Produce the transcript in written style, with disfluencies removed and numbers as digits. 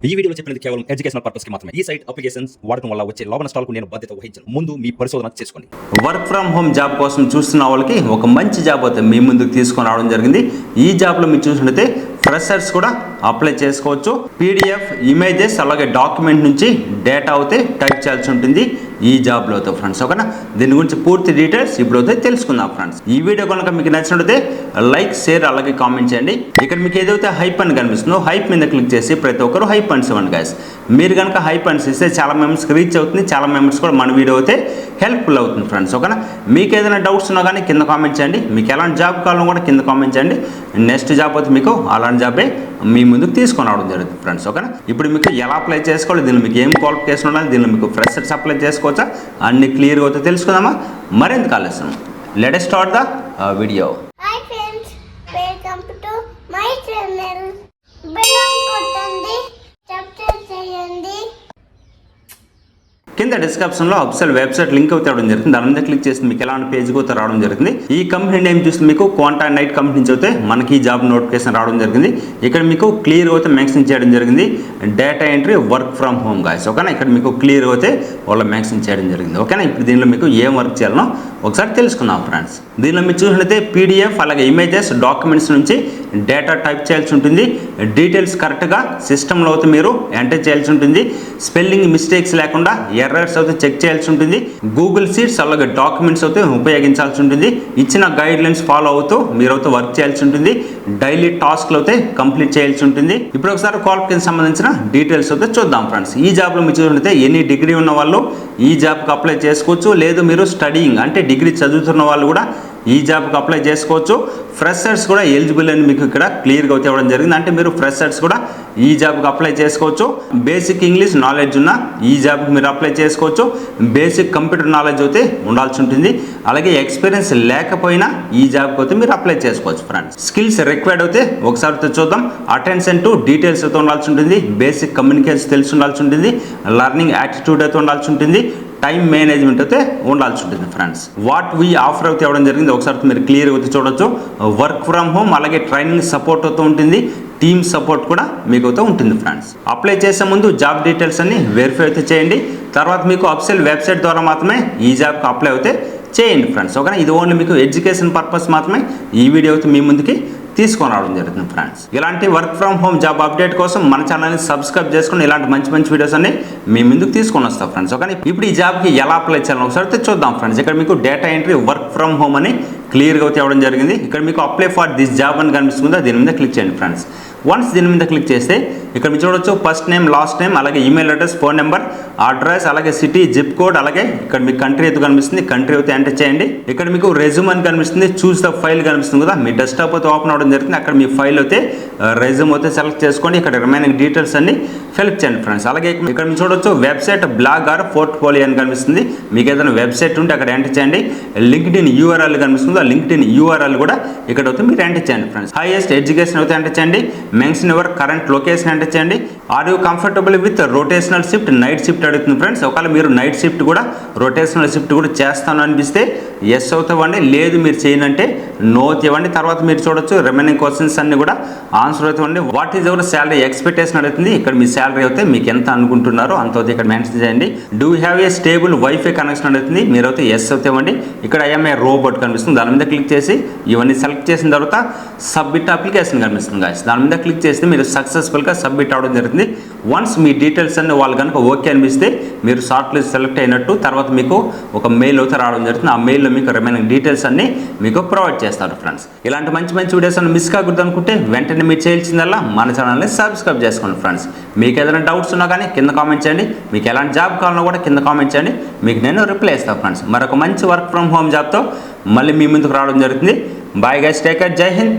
ఈ వీడియోలో చెప్పినది కేవలం ఎడ్యుకేషనల్ పర్పస్ కి మాత్రమే. ఈ సైట్ అప్లికేషన్స్ వాడటం వల్ల వచ్చే లాభ నష్టాలకు నేను బాధ్యత వహించను. ముందు మీ పరిశోధన చేసుకోండి. వర్క్ ఫ్రమ్ హోమ్ జాబ్ కోసం చూస్తున్న వాళ్ళకి ఒక మంచి జాబ్ అయితే మీ ముందుకు తీసుకొని రావడం జరిగింది. ఈ జాబ్లో మీరు చూసినట్లయితే ఫ్రెషర్స్ కూడా అప్లై చేసుకోవచ్చు. పీడిఎఫ్ ఇమేజెస్ అలాగే డాక్యుమెంట్ నుంచి డేటా అయితే టైప్ చేయాల్సి ఉంటుంది ఈ జాబ్లో అయితే ఫ్రెండ్స్. ఓకేనా, దీని గురించి పూర్తి డీటెయిల్స్ ఇప్పుడు అయితే తెలుసుకుందాం ఫ్రెండ్స్. ఈ వీడియో కనుక మీకు నచ్చినట్లయితే లైక్, షేర్ అలాగే కామెంట్ చేయండి. ఇక్కడ మీకు ఏదైతే హైప్ అని కనిపిస్తుందో హైప్ మీద క్లిక్ చేసి ప్రతి ఒక్కరు హైప్ అండ్స్ ఇవ్వండి గైస్. మీరు కనుక హైప్ అండ్స్ ఇస్తే చాలా మెంబర్స్కి రీచ్ అవుతుంది, చాలా మెంబర్స్ కూడా మన వీడియో అయితే హెల్ప్ఫుల్ అవుతుంది ఫ్రెండ్స్. ఓకేనా, మీకు ఏదైనా డౌట్స్ ఉన్నా కానీ కింద కామెంట్ చేయండి. మీకు ఎలాంటి జాబ్ కావాలో కూడా కింద కామెంట్ చేయండి. నెక్స్ట్ జాబ్ అయితే మీకు అలాంటి జాబే మీ ముందుకు తీసుకొని రావడం జరుగుతుంది ఫ్రెండ్స్. ఓకేనా, ఇప్పుడు మీకు ఎలా అప్లై చేసుకోవాలి, దీనిలో మీకు ఏం క్వాలిఫికేషన్ ఉండాలి, దీనిలో మీకు ఫ్రెషర్స్ అప్లై చేసుకోవచ్చా అన్ని క్లియర్గా అయితే తెలుసుకుందామా. మరింత ఆలస్యం let us start the video. Hi friends, welcome to my channel. Bell కొట్టండి, సబ్స్క్రైబ్ చేయండి. కింద డిస్క్రిప్షన్లో అఫీషియల్ వెబ్సైట్ లింక్ అయితే రావడం జరుగుతుంది. దాని మీద క్లిక్ చేసి మీకు ఎలాంటి పేజ్కి అయితే రావడం జరుగుతుంది. ఈ కంపెనీ నేమ్ చూస్తే మీకు క్వాంటా నైట్ కంపెనీ నుంచి అయితే మనకి ఈ జాబ్ నోటిఫికేషన్ రావడం జరిగింది. ఇక్కడ మీకు క్లియర్ అయితే మెన్షన్ చేయడం జరిగింది data entry work from home guys. ఓకేనా, ఇక్కడ మీకు క్లియర్ అయితే వాళ్ళు మెన్షన్ చేయడం జరిగింది. ఓకేనా, ఇప్పుడు దీనిలో మీకు ఏం వర్క్ చేయాలనో ఒకసారి తెలుసుకుందాం ఫ్రెండ్స్. దీనిలో మీరు చూసినట్లయితే పీడిఎఫ్ అలాగే ఇమేజెస్ డాక్యుమెంట్స్ నుంచి డేటా టైప్ చేయాల్సి ఉంటుంది. డీటెయిల్స్ కరెక్ట్గా సిస్టంలో అయితే మీరు ఎంటర్ చేయాల్సి ఉంటుంది. స్పెల్లింగ్ మిస్టేక్స్ లేకుండా ఎర్రర్స్ అయితే చెక్ చేయాల్సి ఉంటుంది. గూగుల్ షీట్స్ అలాగే డాక్యుమెంట్స్ అయితే ఉపయోగించాల్సి ఉంటుంది. ఇచ్చిన గైడ్ లైన్స్ ఫాలో అవుతూ మీరు అయితే వర్క్ చేయాల్సి ఉంటుంది. డైలీ టాస్క్లు అయితే కంప్లీట్ చేయాల్సి ఉంటుంది. ఇప్పుడు ఒకసారి క్వాలిఫికేషన్ సంబంధించిన డీటెయిల్స్ అయితే చూద్దాం ఫ్రెండ్స్. ఈ జాబ్లో మీరు చూసినట్లయితే ఎనీ డిగ్రీ ఉన్న వాళ్ళు ఈ జాబ్కి అప్లై చేసుకోవచ్చు. లేదు మీరు స్టడీయింగ్ అంటే డిగ్రీ చదువుతున్న వాళ్ళు కూడా ఈ జాబ్కి అప్లై చేసుకోవచ్చు. ఫ్రెషర్స్ కూడా ఎలిజిబుల్ అని మీకు ఇక్కడ క్లియర్గా అయితే ఇవ్వడం జరిగింది. అంటే మీరు ఫ్రెషర్స్ కూడా ఈ జాబ్కి అప్లై చేసుకోవచ్చు. బేసిక్ ఇంగ్లీష్ నాలెడ్జ్ ఉన్న ఈ జాబ్కి మీరు అప్లై చేసుకోవచ్చు. బేసిక్ కంప్యూటర్ నాలెడ్జ్ అయితే ఉండాల్సి ఉంటుంది. అలాగే ఎక్స్పీరియన్స్ లేకపోయినా ఈ జాబ్కి అయితే మీరు అప్లై చేసుకోవచ్చు ఫ్రెండ్స్. స్కిల్స్ రిక్వైర్డ్ అయితే ఒకసారి చూద్దాం. అటెన్షన్ టు డీటెయిల్స్ అయితే ఉండాల్సి ఉంటుంది. బేసిక్ కమ్యూనికేషన్ తెలిసి ఉండాల్సి ఉంటుంది. లర్నింగ్ యాటిట్యూడ్ అయితే ఉండాల్సి ఉంటుంది. టైం మేనేజ్మెంట్ అయితే ఉండాల్సి ఉంటుంది ఫ్రెండ్స్. వాట్ వీ ఆఫర్ అయితే ఇవ్వడం జరిగింది ఒకసారి మీరు క్లియర్గా అయితే చూడొచ్చు. వర్క్ ఫ్రమ్ హోమ్ అలాగే ట్రైనింగ్ సపోర్ట్ అయితే ఉంటుంది. టీమ్ సపోర్ట్ కూడా మీకు అయితే ఉంటుంది ఫ్రెండ్స్. అప్లై చేసే ముందు జాబ్ డీటెయిల్స్ అన్ని వెరిఫై అయితే చేయండి. తర్వాత మీకు అఫీషియల్ వెబ్సైట్ ద్వారా మాత్రమే ఈ జాబ్కి అప్లై అయితే చేయండి ఫ్రెండ్స్. ఓకేనా, ఇది ఓన్లీ మీకు ఎడ్యుకేషన్ పర్పస్ మాత్రమే ఈ వీడియో అయితే మీ ముందుకి తీసుకొని రావడం జరుగుతుంది ఫ్రెండ్స్. ఇలాంటి work from home job update కోసం మన ఛానల్ని సబ్స్క్రైబ్ చేసుకుని ఇలాంటి మంచి మంచి వీడియోస్ అన్ని మీ ముందుకు తీసుకొని వస్తాం ఫ్రెండ్స్. ఓకే, ఇప్పుడు ఈ జాబ్కి ఎలా అప్లై చేయాలని ఒకసారి చూద్దాం ఫ్రెండ్స్. ఇక్కడ మీకు data entry work from home అని క్లియర్గా అయితే ఇవ్వడం జరిగింది. ఇక్కడ మీకు అప్లై ఫర్ దిస్ జాబ్ అని కనిపిస్తుందా, దీని మీద క్లిక్ చేయండి ఫ్రెండ్స్. వన్స్ దీని మీద క్లిక్ చేస్తే ఇక్కడ మీరు చూడొచ్చు ఫస్ట్ నేమ్, లాస్ట్ నేమ్ అలాగే email address, phone number, address అలాగే సిటీ, జిప్ కోడ్ అలాగే ఇక్కడ మీకు కంట్రీ అయితే కనిపిస్తుంది. కంట్రీ అయితే ఎంటర్ చేయండి. ఇక్కడ మీకు రెజ్యూమ్ అని కనిపిస్తుంది. చూస్ ద ఫైల్ కనిపిస్తుంది కదా, మీ డెస్క్టాప్ అయితే ఓపెన్ అవ్వడం జరుగుతుంది. అక్కడ మీ ఫైల్ అయితే రెజ్యూమ్ అయితే సెలెక్ట్ చేసుకోండి. ఇక్కడ రిమైనింగ్ డీటెయిల్స్ అన్ని ఫిల్అప్ చేయండి ఫ్రెండ్స్. అలాగే ఇక్కడ మీరు చూడొచ్చు వెబ్సైట్, బ్లాగ్ ఆర్ పోర్ట్ఫోలియో అని కనిపిస్తుంది. మీకు ఏదైనా వెబ్సైట్ ఉంటే అక్కడ ఎంటర్ చేయండి. లింక్డ్ఇన్ యూఆర్ఎల్ కనిపిస్తుంది. ఆ లింక్డ్ఇన్ యూఆర్ఎల్ కూడా ఇక్కడ అయితే మీరు ఎంటర్ చేయండి ఫ్రెండ్స్. హైయెస్ట్ ఎడ్యుకేషన్ అయితే ఎంటర్ చేయండి. Mention your current location enter చేయండి. Are you comfortable with rotational shift, night shift అడుగుతుంది ఫ్రెండ్స్. ఒకవేళ మీరు నైట్ షిఫ్ట్ కూడా రొటేషనల్ షిఫ్ట్ కూడా చేస్తాను అనిపిస్తే ఎస్ అవుతామండి, లేదు మీరు చేయనంటే నో ఇవ్వండి. తర్వాత మీరు చూడొచ్చు రిమైనింగ్ క్వశ్చన్స్ అన్ని కూడా ఆన్సర్ అవుతామండి. What is your salary expectation అడుగుతుంది. ఇక్కడ మీ శాలరీ అయితే మీకు ఎంత అనుకుంటున్నారో అంత అయితే ఇక్కడ మెన్షన్ చేయండి. Do have a stable wifi connection అడుగుతుంది. మీరు అయితే ఎస్ అవుతామండి. ఇక్కడ ఐఎంఏ రోబోట్ కనిపిస్తుంది. దాని మీద క్లిక్ చేసి ఇవన్నీ సెలెక్ట్ చేసిన తర్వాత సబ్మిట్ అప్లికేషన్ కనిపిస్తుంది గాయస్. దాని మీద క్లిక్ చేస్తే మీరు సక్సెస్ఫుల్గా సబ్మిట్ అవ్వడం జరుగుతుంది. వన్స్ మీ డీటెయిల్స్ అన్ని వాళ్ళు కనుక ఓకే అనిపిస్తే మీరు షార్ట్ లిస్ట్ సెలెక్ట్ అయినట్టు. తర్వాత మీకు ఒక మెయిల్ అయితే రావడం జరుగుతుంది. ఆ మెయిల్లో మీకు రిమైనింగ్ డీటెయిల్స్ అన్ని మీకు ప్రొవైడ్ చేస్తారు ఫ్రెండ్స్. ఇలాంటి మంచి మంచి వీడియోస్ అన్ని మిస్ కాకూడదు అనుకుంటే వెంటనే మీరు చేయాల్సిందల్లా మన ఛానల్ని సబ్స్క్రైబ్ చేసుకోండి ఫ్రెండ్స్. మీకు ఏదైనా డౌట్స్ ఉన్నా కానీ కింద కామెంట్ చేయండి. మీకు ఎలాంటి జాబ్ కావాలన్నా కూడా కింద కామెంట్ చేయండి. మీకు నేను రిప్లై ఇస్తాను ఫ్రెండ్స్. మరొక మంచి వర్క్ ఫ్రమ్ హోమ్ జాబ్తో మళ్ళీ మీ ముందుకు రావడం జరుగుతుంది. బాయ్ గైస్, టేక్ కేర్, జై హింద్.